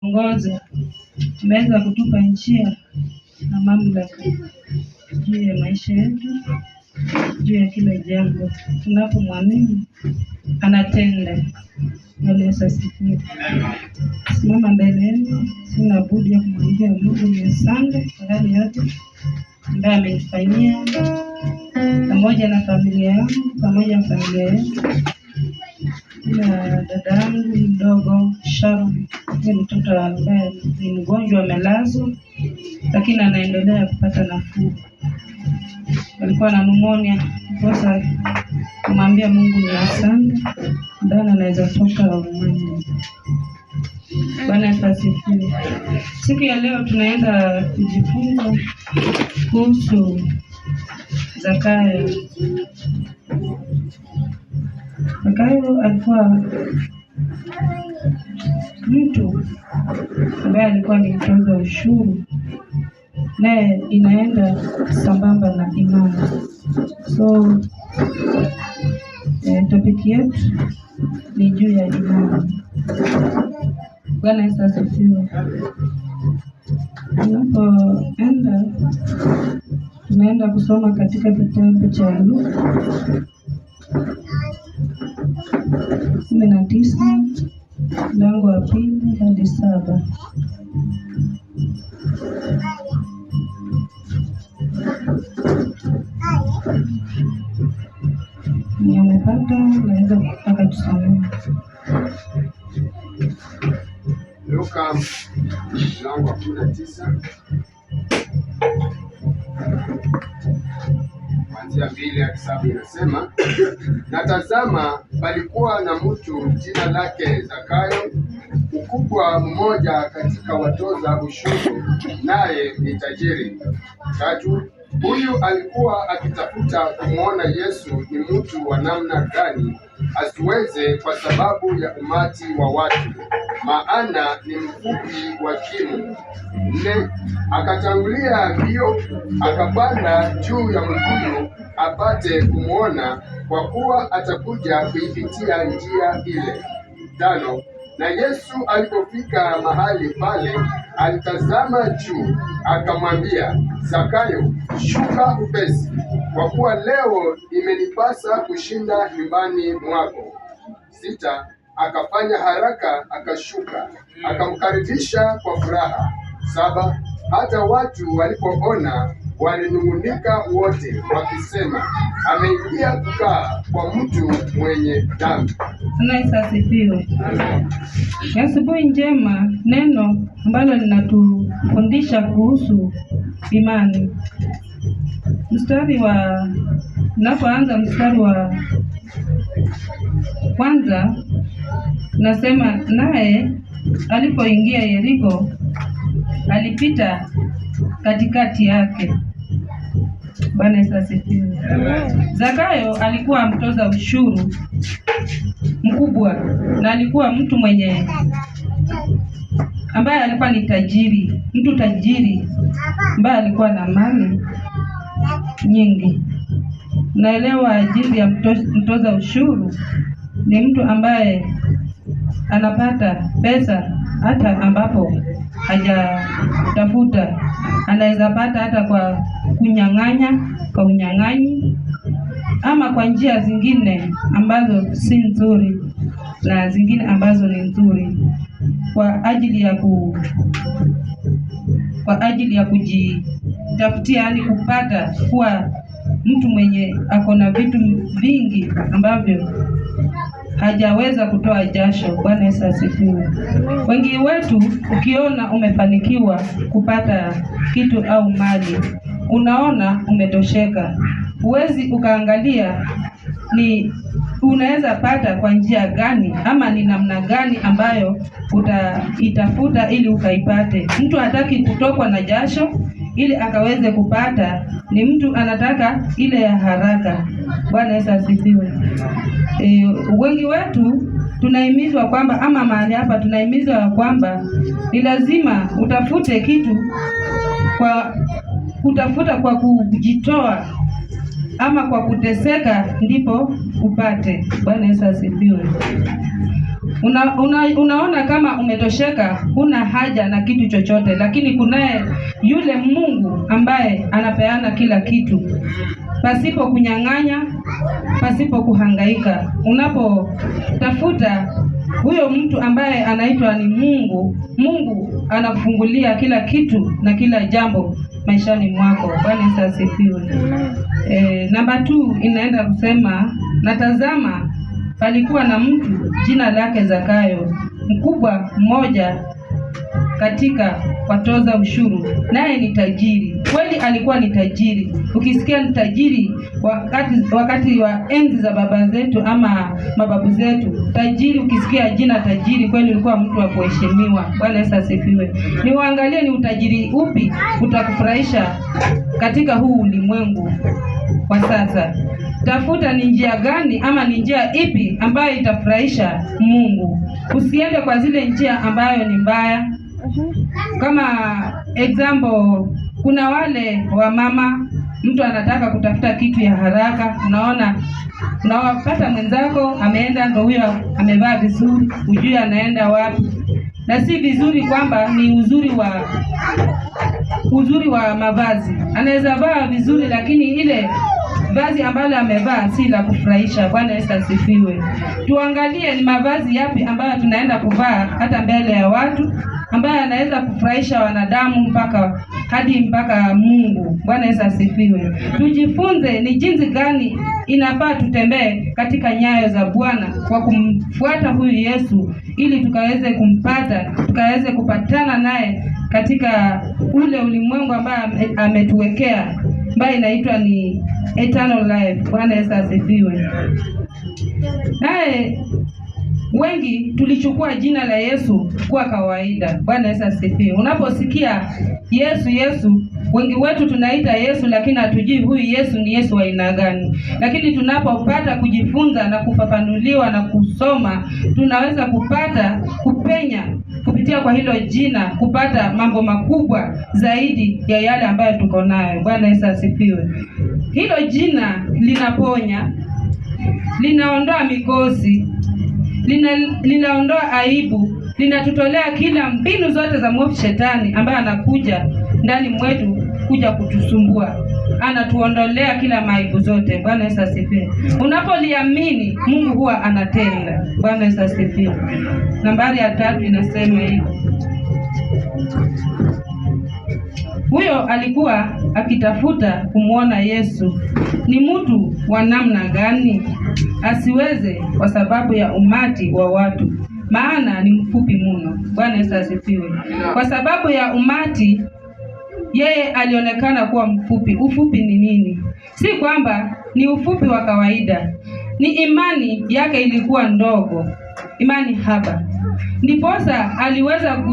Ongoza tumeweza kutupa njia na mamlaka juu ya maisha yetu, juu ya kila jambo. Tunapomwamini anatenda. Yesu asifiwe. Simama mbele yenu, sina budi ya kumwambia Mungu ni asante kwa yale yote ambaye amenifanyia, pamoja na familia yangu, pamoja na familia yetu. Na dada yangu mdogo Sharon, ni mtoto ambaye ni mgonjwa, amelazwa lakini anaendelea kupata nafuu. Alikuwa na pneumonia. Sasa kumwambia Mungu ni asante, ndio anaweza toka umani. Bwana asifiwe. Siku ya leo tunaenda kujifunza kuhusu Zakayo. Zakayo alikuwa mtu ambaye alikuwa ni mtoza ushuru, naye inaenda sambamba na imani. So topiki yetu ni juu ya imani. Bwana Yesu asifiwe. Tunaenda kusoma katika kitabu cha Luka 19 mlango wa 2 hadi 7. Nimepata naweza kupaka tusome. Luka mlango wa 19 kuanzia 2 hadi 7 inasema, na tazama, palikuwa na mtu jina lake Zakayo, mkubwa mmoja katika watoza ushuru, naye ni tajiri. 3, huyu alikuwa akitafuta kumwona Yesu ni mtu wa namna gani, asiweze kwa sababu ya umati wa watu, maana ni mfupi wa kimo. 4, akatangulia mbio, akapanda juu ya mkuyu apate kumwona, kwa kuwa atakuja kuipitia njia ile. 5, na Yesu alipofika mahali pale, alitazama juu, akamwambia, Zakayo, shuka upesi, kwa kuwa leo imenipasa kushinda nyumbani mwako. 6, akafanya haraka akashuka, akamkaribisha kwa furaha. 7, hata watu walipoona walinung'unika wote, wakisema, ameingia kukaa kwa mtu mwenye dhambi. Yesu asifiwe. Asubuhi njema, neno ambalo linatufundisha kuhusu imani. Napoanza mstari wa kwanza, nasema, naye alipoingia Yeriko, alipita katikati yake. Bwana Yesu asifiwe. Zakayo alikuwa mtoza ushuru mkubwa, na alikuwa mtu ambaye alikuwa ni tajiri, mtu tajiri ambaye alikuwa na mali nyingi. Naelewa ajili ya mtoza ushuru ni mtu ambaye anapata pesa hata ambapo hajatafuta. Anaweza pata hata kwa kwa unyang'anyi, ama kwa njia zingine ambazo si nzuri na zingine ambazo ni nzuri, kwa ajili ya kujitafutia, yani kupata kuwa mtu mwenye ako na vitu vingi ambavyo hajaweza kutoa jasho. Bwana Yesu asifiwe. Wengi wetu ukiona umefanikiwa kupata kitu au mali, unaona umetosheka. Huwezi ukaangalia ni unaweza pata kwa njia gani, ama ni namna gani ambayo utaitafuta ili ukaipate. Mtu hataki kutokwa na jasho ili akaweze kupata, ni mtu anataka ile ya haraka. Bwana Yesu asifiwe. Wengi wetu tunahimizwa kwamba, ama mahali hapa tunahimizwa kwamba ni lazima utafute kitu kutafuta kwa kujitoa ama kwa kuteseka ndipo upate. Bwana Yesu asifiwe. unaona kama umetosheka, huna haja na kitu chochote, lakini kunaye yule Mungu ambaye anapeana kila kitu pasipo kunyang'anya, pasipo kuhangaika. Unapotafuta huyo mtu ambaye anaitwa ni Mungu, Mungu anakufungulia kila kitu na kila jambo maishani mwako. Bwana Yesu asifiwe. Namba 2 inaenda kusema, natazama palikuwa na mtu jina lake Zakayo, mkubwa mmoja katika watoza ushuru, naye ni tajiri. Kweli alikuwa ni tajiri. Ukisikia ni tajiri wakati wa enzi za baba zetu ama mababu zetu, tajiri, ukisikia jina tajiri, kweli ulikuwa mtu wa kuheshimiwa. Bwana Yesu asifiwe. Ni uangalie ni utajiri upi utakufurahisha katika huu ulimwengu wa sasa. Tafuta ni njia gani ama ni njia ipi ambayo itafurahisha Mungu. Usiende kwa zile njia ambayo ni mbaya. Kama example, kuna wale wa mama, mtu anataka kutafuta kitu ya haraka, unawapata mwenzako ameenda, ndio huyo amevaa vizuri, hujui anaenda wapi. Na si vizuri kwamba ni uzuri wa mavazi. Anaweza vaa vizuri, lakini ile vazi ambalo amevaa si la kufurahisha. Bwana Yesu asifiwe. Tuangalie ni mavazi yapi ambayo tunaenda kuvaa hata mbele ya watu, ambaye anaweza kufurahisha wanadamu mpaka Mungu. Bwana Yesu asifiwe. Tujifunze ni jinsi gani inafaa tutembee katika nyayo za Bwana kwa kumfuata huyu Yesu, ili tukaweze kumpata, tukaweze kupatana naye katika ule ulimwengu ambao ametuwekea, ambaye inaitwa ni eternal life. Bwana Yesu asifiwe. Naye wengi tulichukua jina la Yesu kwa kawaida. Bwana Yesu asifiwe. Unaposikia Yesu, wengi wetu tunaita Yesu, lakini hatujui huyu Yesu ni Yesu wa aina gani. Lakini tunapopata kujifunza na kufafanuliwa na kusoma, tunaweza kupenya kupitia kwa hilo jina, kupata mambo makubwa zaidi ya yale ambayo tuko nayo. Bwana Yesu asifiwe. Hilo jina linaponya, linaondoa mikosi, linaondoa aibu, linatutolea kila mbinu zote za mwovu shetani ambaye anakuja ndani mwetu kuja kutusumbua. Anatuondolea kila maibu zote. Bwana Yesu asifiwe. Unapoliamini, Mungu huwa anatenda. Bwana Yesu asifiwe. Nambari ya 3 inasema hivi: huyo alikuwa akitafuta kumwona Yesu ni mtu wa namna gani, asiweze kwa sababu ya umati wa watu, maana ni mfupi mno. Bwana Yesu asifiwe. Kwa sababu ya umati, yeye alionekana kuwa mfupi. Ufupi ni nini? Si kwamba ni ufupi wa kawaida, ni imani yake ilikuwa ndogo, imani haba. Ndiposa aliweza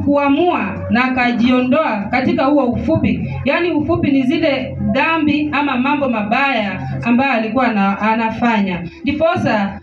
kuamua na akajiondoa katika huo ufupi. Yaani ufupi ni zile dhambi ama mambo mabaya ambayo alikuwa anafanya. Ndiposa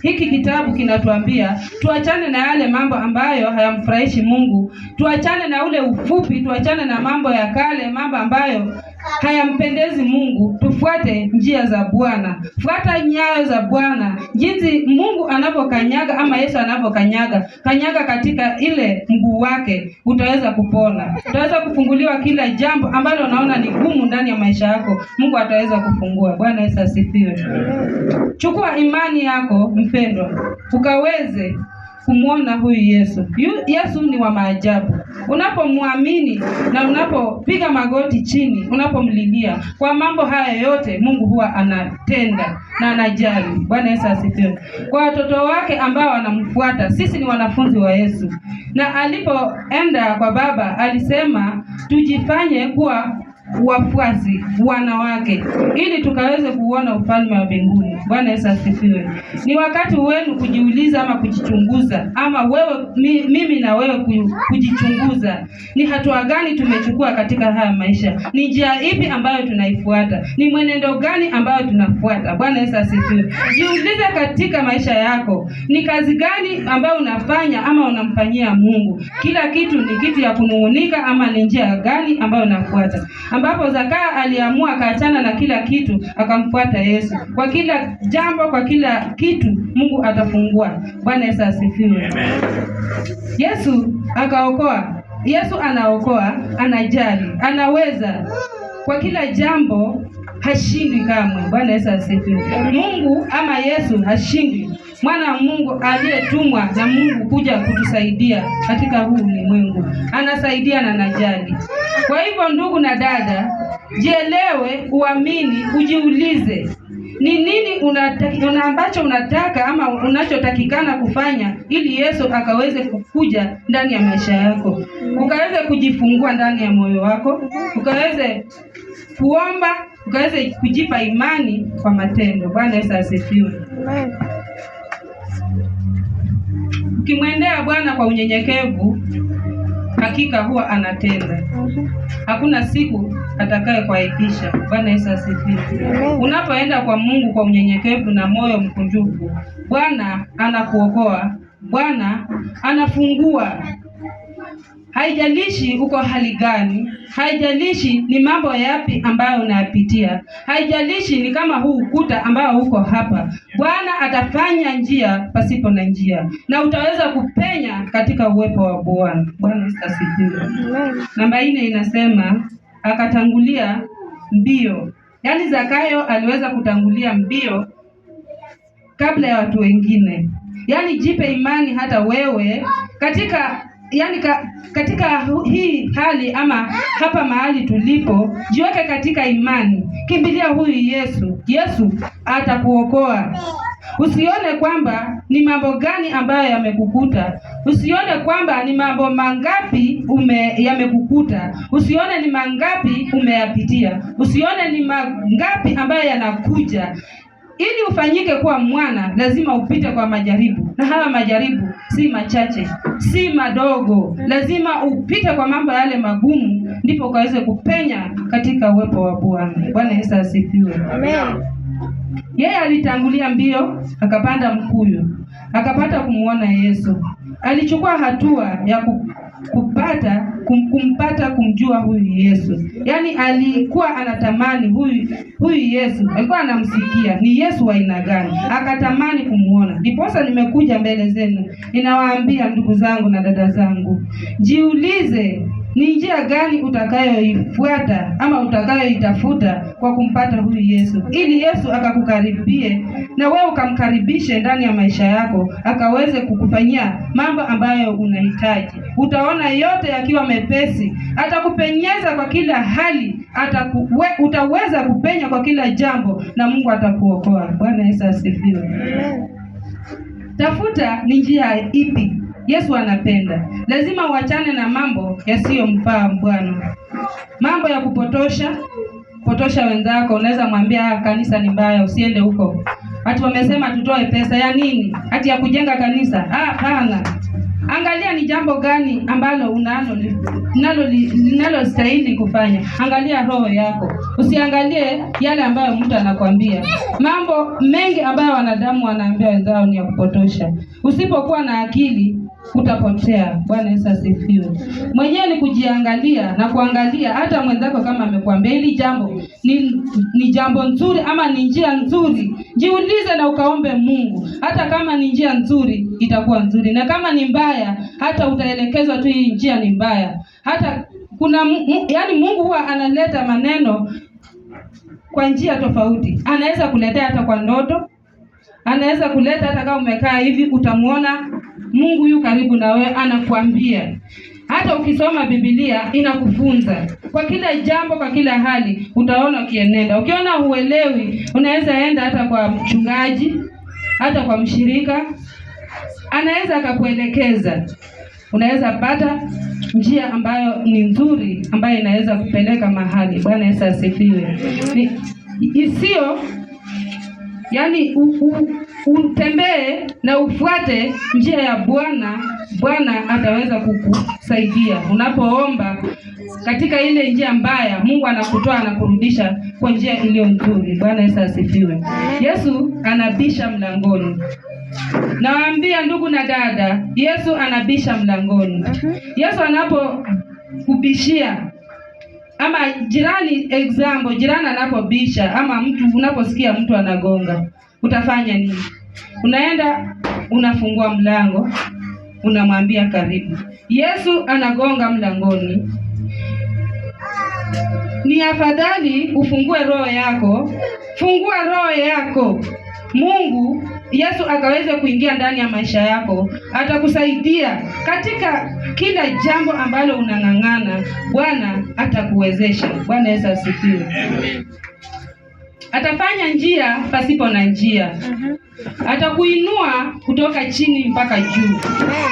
hiki kitabu kinatuambia tuachane na yale mambo ambayo hayamfurahishi Mungu. Tuachane na ule ufupi, tuachane na mambo ya kale, mambo ambayo hayampendezi Mungu. Tufuate njia za Bwana. Fuata nyayo za Bwana. Jinsi Mungu anapokanyaga ama Yesu anapokanyaga, kanyaga katika ile mguu wake, utaweza kupona. Utaweza kufunguliwa kila jambo ambalo unaona ni gumu ndani ya maisha yako. Mungu ataweza kufungua. Bwana Yesu asifiwe. Chukua imani yako mpendwa, ukaweze kumwona huyu Yesu. Yesu ni wa maajabu. Unapomwamini na unapopiga magoti chini, unapomlilia kwa mambo haya yote, Mungu huwa anatenda na anajali. Bwana Yesu asifiwe. Kwa watoto wake ambao wanamfuata, sisi ni wanafunzi wa Yesu. Na alipoenda kwa Baba, alisema tujifanye kuwa wafuasi wanawake, ili tukaweze kuona ufalme wa mbinguni. Bwana Yesu asifiwe. Ni wakati wenu kujiuliza ama kujichunguza, ama mimi na wewe kujichunguza, ni hatua gani tumechukua katika haya maisha, ni njia ipi ambayo tunaifuata, ni mwenendo gani ambayo tunafuata. Bwana Yesu asifiwe. Jiulize katika maisha yako, ni kazi gani ambayo unafanya ama unamfanyia Mungu. Kila kitu ni kitu ya kunung'unika ama ni njia gani ambayo unafuata. ambapo Zakayo aliamua akaachana na kila kitu akamfuata Yesu. Kwa kila jambo, kwa kila kitu Mungu atafungua. Bwana Yesu asifiwe. Yesu akaokoa. Yesu anaokoa, anajali, anaweza. Kwa kila jambo hashindwi kamwe. Bwana Yesu asifiwe. Mungu ama Yesu hashindwi. Mwana wa Mungu aliyetumwa na Mungu kuja kutusaidia katika huu ulimwengu. Anasaidia na anajali. Kwa hivyo ndugu na dada, jielewe, uamini, ujiulize. Ni nini ambacho unataka ama unachotakikana kufanya ili Yesu akaweze kukuja ndani ya maisha yako. Ukaweze kujifungua ndani ya moyo wako, ukaweze kuomba, ukaweze kujipa imani kwa matendo. Bwana Yesu asifiwe. Amen. Ukimwendea Bwana kwa unyenyekevu, hakika huwa anatenda. Hakuna siku atakaye kuaibisha. Bwana Yesu asifiwe. Unapoenda kwa Mungu kwa unyenyekevu na moyo mkunjufu, Bwana anakuokoa, Bwana anafungua. Haijalishi uko hali gani, haijalishi ni mambo yapi ambayo unayapitia, haijalishi ni kama huu ukuta ambao uko hapa, Bwana atafanya njia pasipo na njia, na utaweza kupenya katika uwepo wa Bwana. Bwana Yesu asifiwe. Namba 4 inasema akatangulia mbio. Yaani Zakayo aliweza kutangulia mbio kabla ya watu wengine. Yaani jipe imani hata wewe katika katika hii hali ama hapa mahali tulipo, jiweke katika imani. Kimbilia huyu Yesu. Yesu atakuokoa. Usione kwamba ni mambo gani ambayo yamekukuta. Usione kwamba ni mambo mangapi yamekukuta. Usione ni mangapi umeyapitia. Usione ni mangapi ambayo yanakuja. Ili ufanyike kuwa mwana, lazima upite kwa majaribu. Na haya majaribu si machache, si madogo. Lazima upite kwa mambo yale magumu, ndipo ukaweze kupenya katika uwepo wa Bwana. Bwana Yesu asifiwe. Amen. Yeye alitangulia mbio, akapanda mkuyu, akapata kumuona Yesu. Alichukua hatua ya kumjua huyu Yesu. Yaani alikuwa anatamani huyu Yesu. Alikuwa anamsikia ni Yesu wa aina gani. Akatamani kumuona. Ndiposa nimekuja mbele zenu. Ninawaambia ndugu zangu na dada zangu, jiulize ni njia gani utakayoifuata ama utakayoitafuta kwa kumpata huyu Yesu, ili Yesu akakukaribie na wewe ukamkaribishe ndani ya maisha yako, akaweze kukufanyia mambo ambayo unahitaji. Utaona yote yakiwa mepesi, atakupenyeza kwa kila hali, utaweza kupenya kwa kila jambo, na Mungu atakuokoa. Bwana Yesu asifiwe. Tafuta ni njia ipi Yesu anapenda. Lazima uachane na mambo yasiyomfaa Bwana. Mambo ya kupotosha wenzako. Unaweza mwambia kanisa ni mbaya, usiende huko. Watu wamesema tutoe pesa ya nini? Hati ya kujenga kanisa? Hapana. Angalia ni jambo gani ambalo unalo stahili kufanya. Angalia roho yako. Usiangalie yale ambayo mtu anakuambia. Mambo mengi ambayo wanadamu wanaambia wenzao ni ya kupotosha. Usipokuwa na akili utapotea. Bwana Yesu asifiwe. Mwenyewe ni kujiangalia na kuangalia hata mwenzako kama amekwambia hili jambo ni jambo nzuri ama ni njia nzuri. Jiulize na ukaombe Mungu. Hata kama ni njia nzuri itakuwa nzuri, na kama ni mbaya hata utaelekezwa tu hii njia ni mbaya. Hata yaani Mungu huwa analeta maneno kwa njia tofauti. Anaweza kuletea hata kwa ndoto. Anaweza kuleta hata kama umekaa hivi utamuona Mungu yu karibu na wewe anakuambia. Hata ukisoma Biblia inakufunza. Kwa kila jambo, kwa kila hali utaona ukienenda. Ukiona huelewi, unaweza enda hata kwa mchungaji, hata kwa mshirika. Anaweza akakuelekeza. Unaweza pata njia ambayo ni nzuri, ambayo inaweza kupeleka mahali. Bwana Yesu asifiwe. Isio yaani utembee na ufuate njia ya Bwana. Bwana ataweza kukusaidia. Unapoomba katika ile njia mbaya, Mungu anakutoa na kurudisha kwa njia iliyo nzuri. Bwana Yesu asifiwe. Yesu anabisha mlangoni. Nawaambia ndugu na dada, Yesu anabisha mlangoni. Yesu anapokubishia ama jirani, example, jirani anapobisha ama mtu unaposikia mtu anagonga, utafanya nini? Unaenda unafungua mlango, unamwambia karibu. Yesu anagonga mlangoni. Ni afadhali ufungue roho yako, fungua roho yako. Mungu Yesu akaweze kuingia ndani ya maisha yako, atakusaidia katika kila jambo ambalo unang'ang'ana. Bwana atakuwezesha. Bwana Yesu asifiwe. Atafanya njia pasipo na njia. Atakuinua kutoka chini mpaka juu.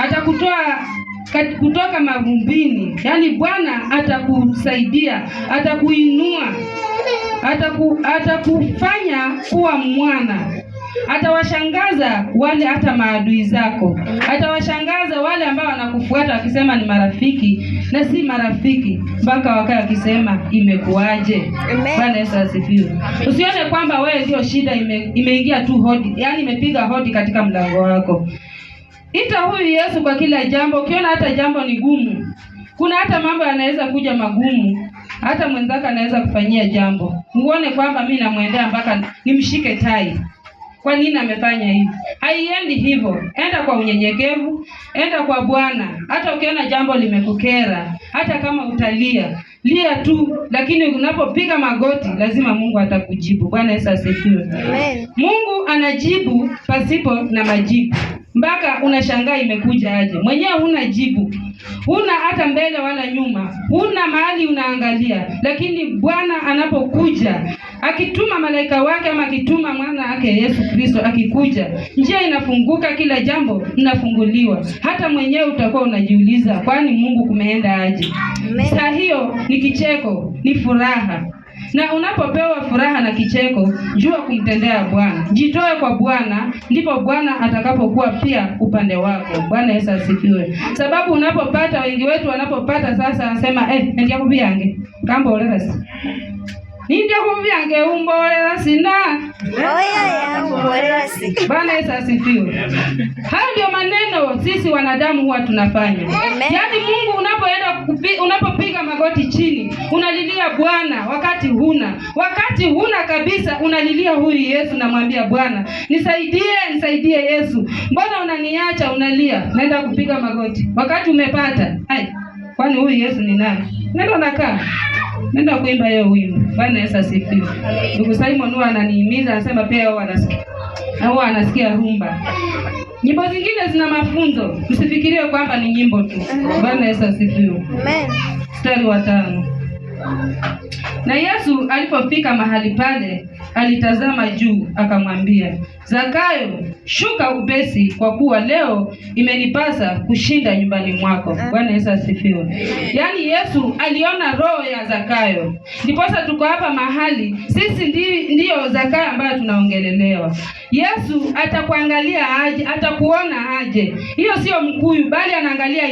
Atakutoa kutoka mavumbini. Yaani Bwana atakusaidia, atakuinua, atakufanya kuwa mwana. Atawashangaza wale hata maadui zako. Atawashangaza wale ambao wanakufuata wakisema ni marafiki na si marafiki, mpaka wakae wakisema imekuaje. Bwana Yesu asifiwe. Usione kwamba wewe ndio shida imeingia tu hodi, yaani imepiga hodi katika mlango wako. Ita huyu Yesu kwa kila jambo. Ukiona hata jambo ni gumu, kuna hata mambo yanaweza kuja magumu, hata mwenzako anaweza kufanyia jambo, uone kwamba mimi namwendea mpaka nimshike tai. Kwa nini amefanya hivi? Haiendi hivyo. Enda kwa unyenyekevu, enda kwa Bwana. Hata ukiona jambo limekukera, hata kama utalia, lia tu, lakini unapopiga magoti lazima Mungu atakujibu. Bwana Yesu asifiwe. Amen. Mungu anajibu pasipo na majibu. Mpaka unashangaa imekuja aje. Mwenyewe huna jibu. Huna hata mbele wala nyuma. Huna mahali unaangalia. Lakini Bwana anapokuja, akituma malaika wake ama akituma mwana wake Yesu Kristo akikuja, njia inafunguka, kila jambo linafunguliwa. Hata mwenyewe utakuwa unajiuliza, kwani Mungu kumeenda aje? Saa hiyo ni kicheko, ni furaha. Na unapopewa furaha na kicheko, jua kumtendea Bwana. Jitoe kwa Bwana, ndipo Bwana atakapokuwa pia upande wako. Bwana Yesu asifiwe. Sababu unapopata, wengi wetu wanapopata sasa anasema ndio kubiange. Kambo olelasi. Ndio kubiange umbolela sina. Oya ya umbolela si. Bwana Yesu asifiwe. Hayo ndio maneno sisi wanadamu huwa tunafanya. Yaani Mungu unapopiga magoti chini, unalilia Bwana wakati huna kabisa, unalilia huyu Yesu, namwambia Bwana, nisaidie Yesu. Mbona unaniacha unalia? Naenda kupiga magoti. Wakati umepata, kwani huyu Yesu ni nani? Nenda kuimba hiyo wimbo. Bwana Yesu asifiwe. Ndugu Simon huwa ananihimiza, anasema pia wao anasikia rumba. Nyimbo zingine zina mafunzo. Msifikirie kwamba ni nyimbo tu. Bwana Yesu asifiwe. Amen. Mstari wa 5. Na Yesu alipofika mahali pale, alitazama juu, akamwambia, Zakayo, shuka upesi, kwa kuwa leo imenipasa kushinda nyumbani mwako. Bwana Yesu asifiwe. Yaani Yesu aliona roho ya Zakayo. Ndiposa tuko hapa mahali, sisi ndiyo Zakayo ambaye tunaongelelewa. Yesu atakuangalia aje, atakuona aje. Hiyo sio mkuyu, bali anaangalia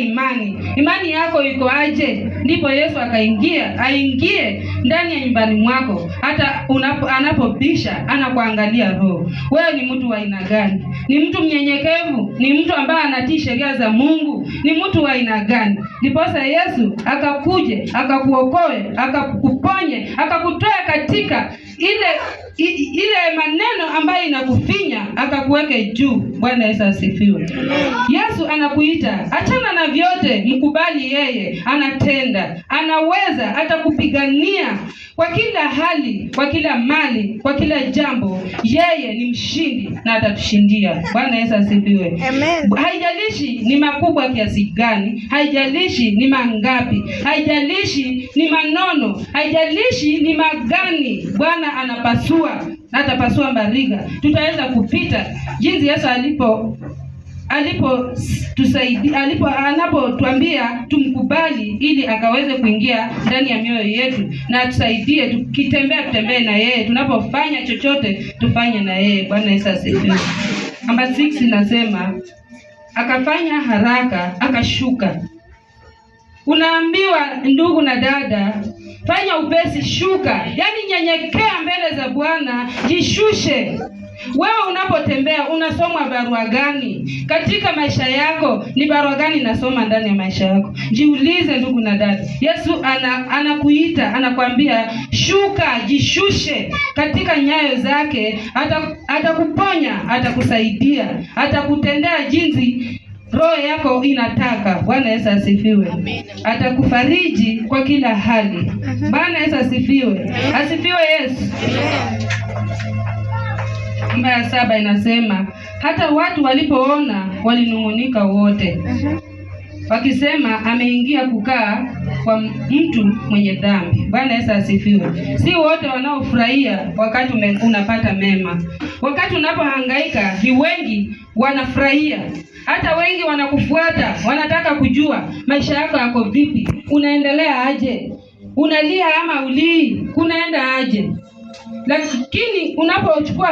imani yako iko aje. Ndipo Yesu aingie ndani ya nyumbani mwako. Hata anapobisha, anakuangalia roho. Wewe ni mtu wa aina gani? Ni mtu mnyenyekevu? Ni mtu ambaye anatii sheria za Mungu? Ni mtu wa aina gani? Ndiposa Yesu akakuje, akakuokoe, akakuponye, akakutoa katika ile maneno ambayo inakufinya, akakuweke juu. Bwana Yesu asifiwe. Yesu anakuita, achana na vyote, mkubali yeye, anatenda, anaweza, atakupigania kwa kila hali, kwa kila mali, kwa kila jambo. Yeye ni mshindi na atatushindia. Bwana Yesu asifiwe. Amen. Haijalishi ni makubwa kiasi gani, haijalishi ni mangapi, haijalishi ni manono, haijalishi ni magani, Bwana anapasua, atapasua mbariga. Tutaweza kupita jinsi Yesu anapotuambia tumkubali, ili akaweze kuingia ndani ya mioyo yetu na tusaidie, tutembee na yeye, tunapofanya chochote tufanye na yeye. Bwana Yesu asifiwe. Namba 6 inasema, akafanya haraka akashuka unaambiwa ndugu na dada, fanya upesi, shuka. Yaani nyenyekea mbele za Bwana, jishushe. Wewe unapotembea unasoma barua gani katika maisha yako? Ni barua gani nasoma ndani ya maisha yako? Jiulize ndugu na dada. Yesu anakuita, anakuambia shuka, jishushe katika nyayo zake. Atakuponya, atakusaidia, atakutendea jinsi roho yako inataka. Bwana Yesu asifiwe. Atakufariji kwa kila hali. Bwana Yesu asifiwe. Asifiwe Yesu. Namba ya 7 inasema, hata watu walipoona walinung'unika wote, wakisema, ameingia kukaa kwa mtu mwenye dhambi. Bwana Yesu asifiwe. Si wote wanaofurahia wakati unapata mema. Wakati unapohangaika, ni wengi wanafurahia. Hata wengi wanakufuata, wanataka kujua maisha yako yako vipi, unaendelea aje, unalia ama ulii, kunaenda aje. Lakini unapochukua